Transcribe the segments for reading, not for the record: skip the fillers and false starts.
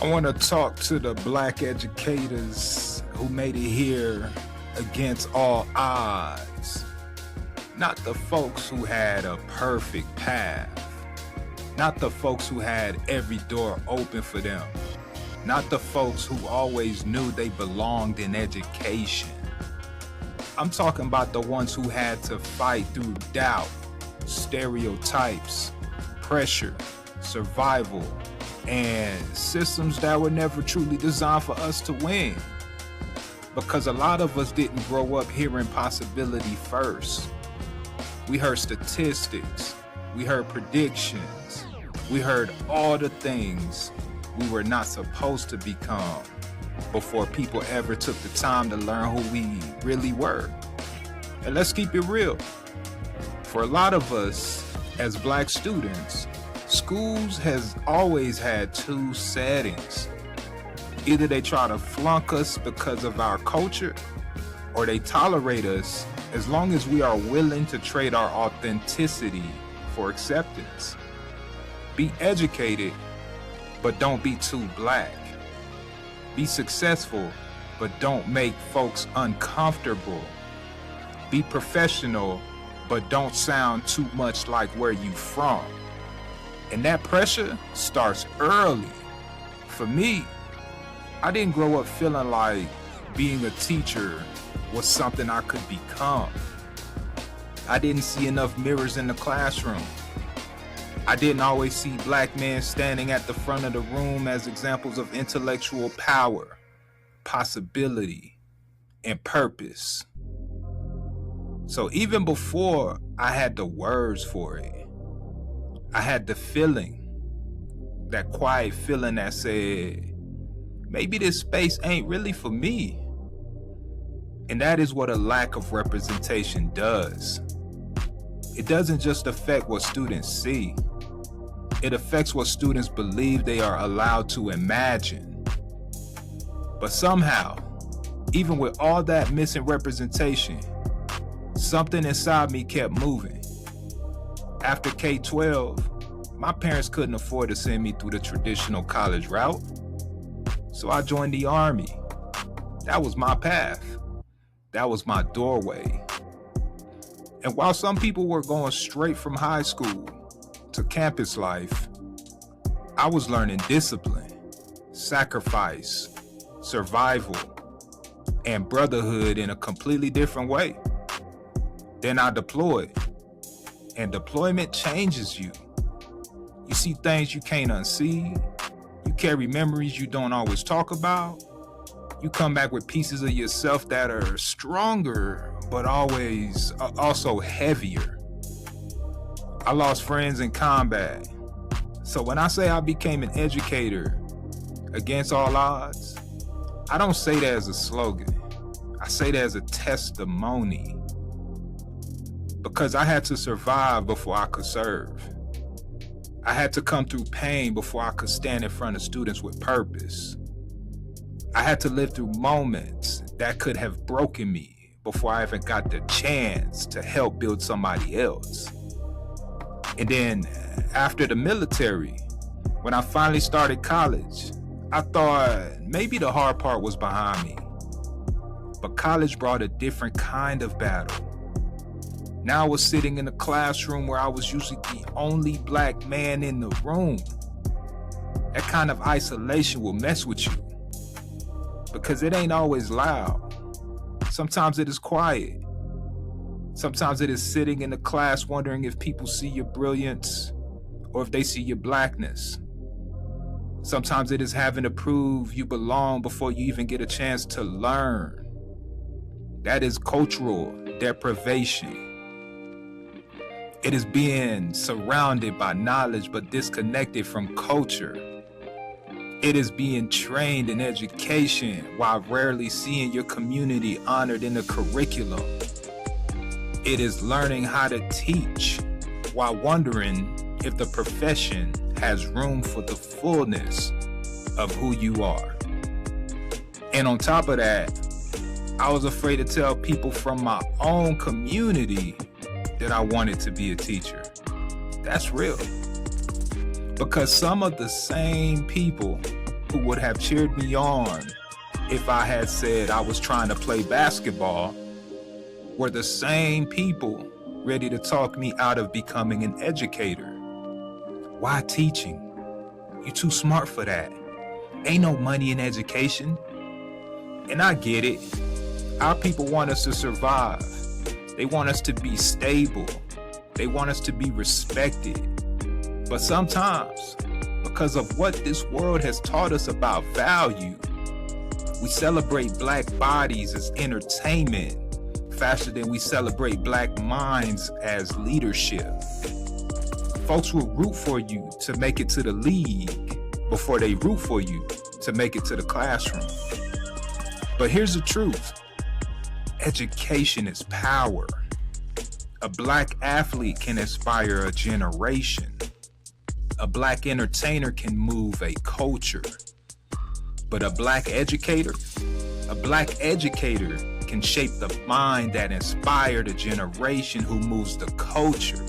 I want to talk to the black educators who made it here against all odds. Not the folks who had a perfect path. Not the folks who had every door open for them. Not the folks who always knew they belonged in education. I'm talking about the ones who had to fight through doubt, stereotypes, pressure, survival, and systems that were never truly designed for us to win. Because a lot of us didn't grow up hearing possibility first. We heard statistics, we heard predictions, we heard all the things we were not supposed to become before people ever took the time to learn who we really were. And let's keep it real. For a lot of us as black students, schools has always had two settings. Either they try to flunk us because of our culture, or they tolerate us as long as we are willing to trade our authenticity for acceptance. Be educated, but don't be too black. Be successful, but don't make folks uncomfortable. Be professional, but don't sound too much like where you from. And that pressure starts early. For me, I didn't grow up feeling like being a teacher was something I could become. I didn't see enough mirrors in the classroom. I didn't always see black men standing at the front of the room as examples of intellectual power, possibility, and purpose. So even before I had the words for it, I had the feeling, that quiet feeling that said, maybe this space ain't really for me. And that is what a lack of representation does. It doesn't just affect what students see. It affects what students believe they are allowed to imagine. But somehow, even with all that missing representation, something inside me kept moving. After K-12, my parents couldn't afford to send me through the traditional college route. So I joined the Army. That was my path. That was my doorway. And while some people were going straight from high school to campus life, I was learning discipline, sacrifice, survival, and brotherhood in a completely different way. Then I deployed. And deployment changes you. You see things you can't unsee. You carry memories you don't always talk about. You come back with pieces of yourself that are stronger, but always also heavier. I lost friends in combat. So when I say I became an educator against all odds, I don't say that as a slogan. I say that as a testimony. Because I had to survive before I could serve. I had to come through pain before I could stand in front of students with purpose. I had to live through moments that could have broken me before I even got the chance to help build somebody else. And then after the military, when I finally started college, I thought maybe the hard part was behind me. But college brought a different kind of battle. Now I was sitting in a classroom where I was usually the only black man in the room. That kind of isolation will mess with you because it ain't always loud. Sometimes it is quiet. Sometimes it is sitting in the class wondering if people see your brilliance or if they see your blackness. Sometimes it is having to prove you belong before you even get a chance to learn. That is cultural deprivation. It is being surrounded by knowledge but disconnected from culture. It is being trained in education while rarely seeing your community honored in the curriculum. It is learning how to teach while wondering if the profession has room for the fullness of who you are. And on top of that, I was afraid to tell people from my own community that I wanted to be a teacher. That's real. Because some of the same people who would have cheered me on if I had said I was trying to play basketball were the same people ready to talk me out of becoming an educator. Why teaching? You're too smart for that. Ain't no money in education. And I get it. Our people want us to survive. They want us to be stable. They want us to be respected. But sometimes, because of what this world has taught us about value, we celebrate black bodies as entertainment faster than we celebrate black minds as leadership. Folks will root for you to make it to the league before they root for you to make it to the classroom. But here's the truth. Education is power. A black athlete can inspire a generation. A black entertainer can move a culture. But a black educator can shape the mind that inspired a generation who moves the culture.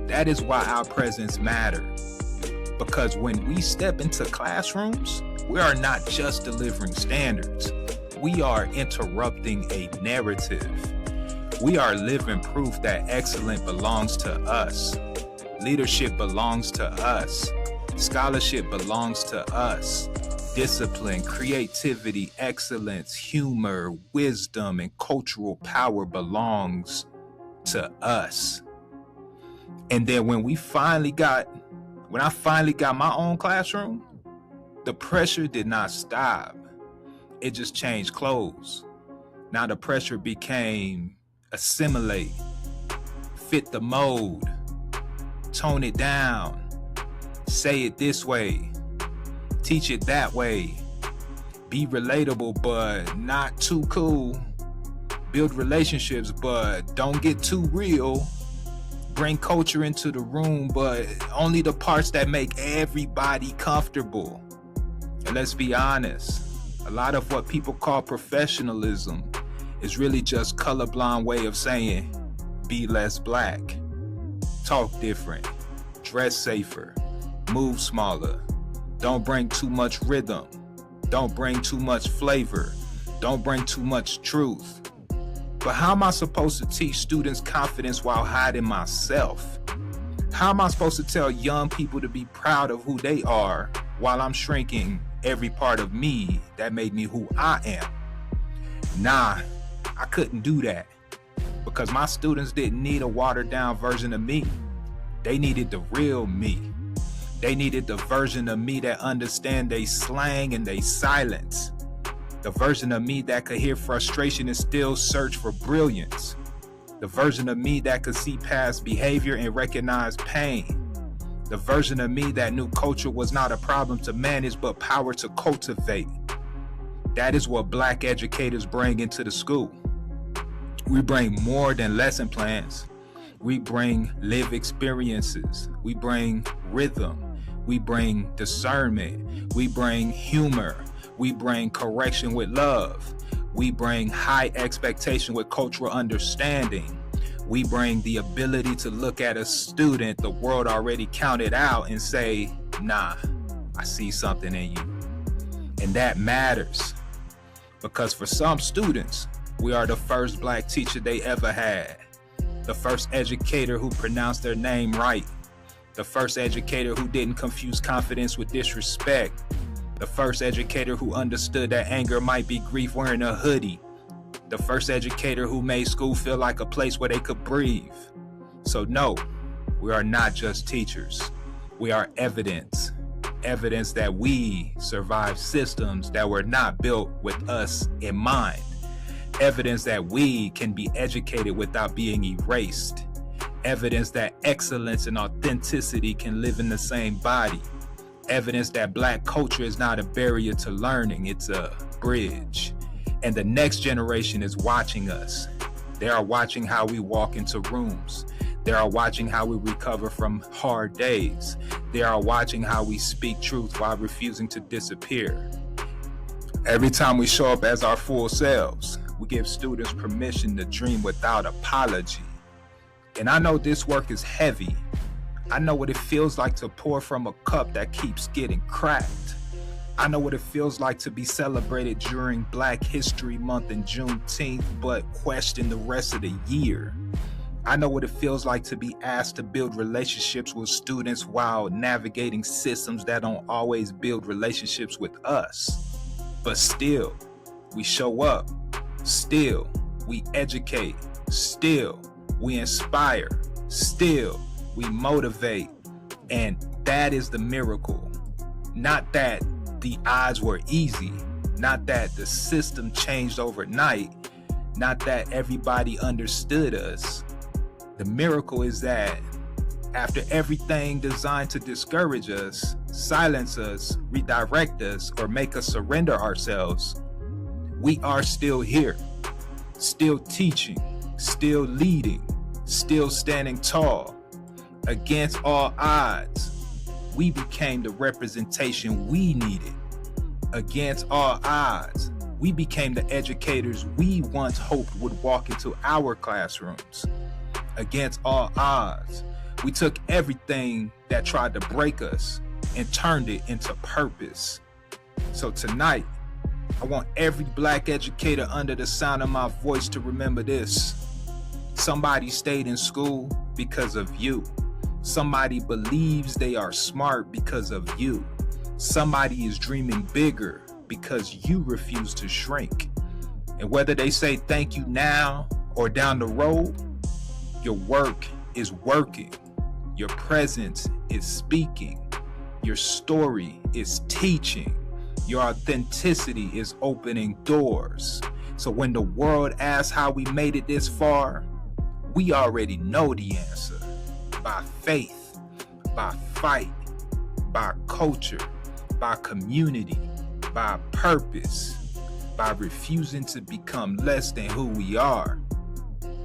That is why our presence matters. Because when we step into classrooms, we are not just delivering standards. We are interrupting a narrative. We are living proof that excellence belongs to us. Leadership belongs to us. Scholarship belongs to us. Discipline, creativity, excellence, humor, wisdom, and cultural power belongs to us. And then when I finally got my own classroom, the pressure did not stop. It just changed clothes. Now the pressure became assimilate, fit the mold, tone it down, say it this way, teach it that way, be relatable but not too cool, build relationships but don't get too real, bring culture into the room but only the parts that make everybody comfortable. And let's be honest, a lot of what people call professionalism is really just colorblind way of saying be less black, talk different, dress safer, move smaller, don't bring too much rhythm, don't bring too much flavor, don't bring too much truth. But how am I supposed to teach students confidence while hiding myself? How am I supposed to tell young people to be proud of who they are while I'm shrinking every part of me that made me who I am? Nah, I couldn't do that because my students didn't need a watered down version of me. They needed the real me. They needed the version of me that understand they slang and they silence. The version of me that could hear frustration and still search for brilliance. The version of me that could see past behavior and recognize pain. The version of me that knew culture was not a problem to manage but power to cultivate. That is what black educators bring into the school. We bring more than lesson plans. We bring lived experiences. We bring rhythm. We bring discernment. We bring humor. We bring correction with love. We bring high expectation with cultural understanding. We bring the ability to look at a student the world already counted out and say, nah, I see something in you. And that matters because for some students, we are the first black teacher they ever had. The first educator who pronounced their name right. The first educator who didn't confuse confidence with disrespect. The first educator who understood that anger might be grief wearing a hoodie. The first educator who made school feel like a place where they could breathe. So no, we are not just teachers. We are evidence. Evidence that we survived systems that were not built with us in mind. Evidence that we can be educated without being erased. Evidence that excellence and authenticity can live in the same body. Evidence that black culture is not a barrier to learning, it's a bridge. And the next generation is watching us. They are watching how we walk into rooms. They are watching how we recover from hard days. They are watching how we speak truth while refusing to disappear. Every time we show up as our full selves, we give students permission to dream without apology. And I know this work is heavy. I know what it feels like to pour from a cup that keeps getting cracked. I know what it feels like to be celebrated during Black History Month and Juneteenth, but question the rest of the year. I know what it feels like to be asked to build relationships with students while navigating systems that don't always build relationships with us. But still, we show up. Still, we educate. Still, we inspire. Still, we motivate. And that is the miracle. Not that the odds were easy, not that the system changed overnight, not that everybody understood us. The miracle is that after everything designed to discourage us, silence us, redirect us, or make us surrender ourselves, we are still here, still teaching, still leading, still standing tall. Against all odds, we became the representation we needed. Against all odds, we became the educators we once hoped would walk into our classrooms. Against all odds, we took everything that tried to break us and turned it into purpose. So tonight, I want every Black educator under the sound of my voice to remember this. Somebody stayed in school because of you. Somebody believes they are smart because of you. Somebody is dreaming bigger because you refuse to shrink. And whether they say thank you now or down the road, your work is working. Your presence is speaking. Your story is teaching. Your authenticity is opening doors. So when the world asks how we made it this far, we already know the answer. By faith, by fight, by culture, by community, by purpose, by refusing to become less than who we are.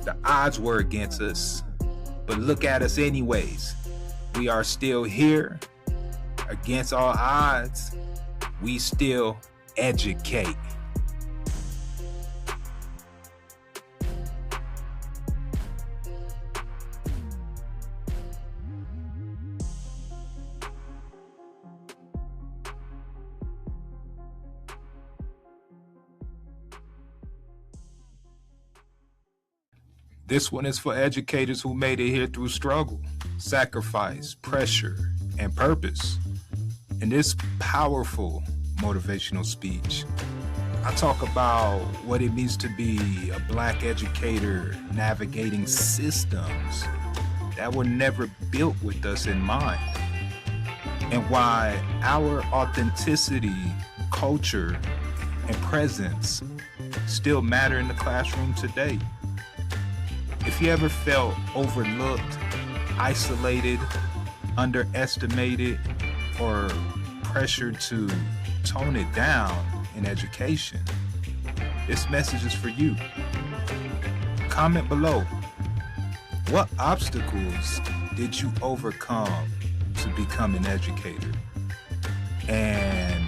The odds were against us, but look at us anyways. We are still here. Against all odds, we still educate. This one is for educators who made it here through struggle, sacrifice, pressure, and purpose. In this powerful motivational speech, I talk about what it means to be a Black educator navigating systems that were never built with us in mind, and why our authenticity, culture, and presence still matter in the classroom today. If you ever felt overlooked, isolated, underestimated, or pressured to tone it down in education, this message is for you. Comment below. What obstacles did you overcome to become an educator? And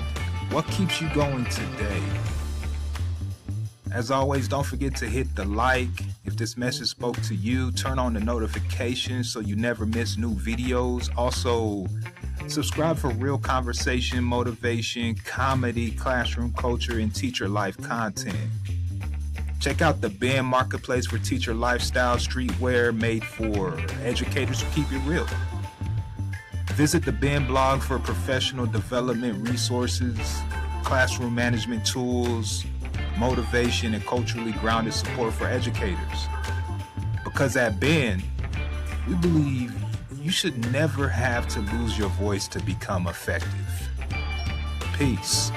what keeps you going today? As always, don't forget to hit the like. If this message spoke to you, turn on the notifications so you never miss new videos. Also, subscribe for real conversation, motivation, comedy, classroom culture, and teacher life content. Check out the Ben Marketplace for teacher lifestyle streetwear made for educators who keep it real. Visit the Ben blog for professional development resources, classroom management tools, motivation, and culturally grounded support for educators. Because at Ben, we believe you should never have to lose your voice to become effective. Peace.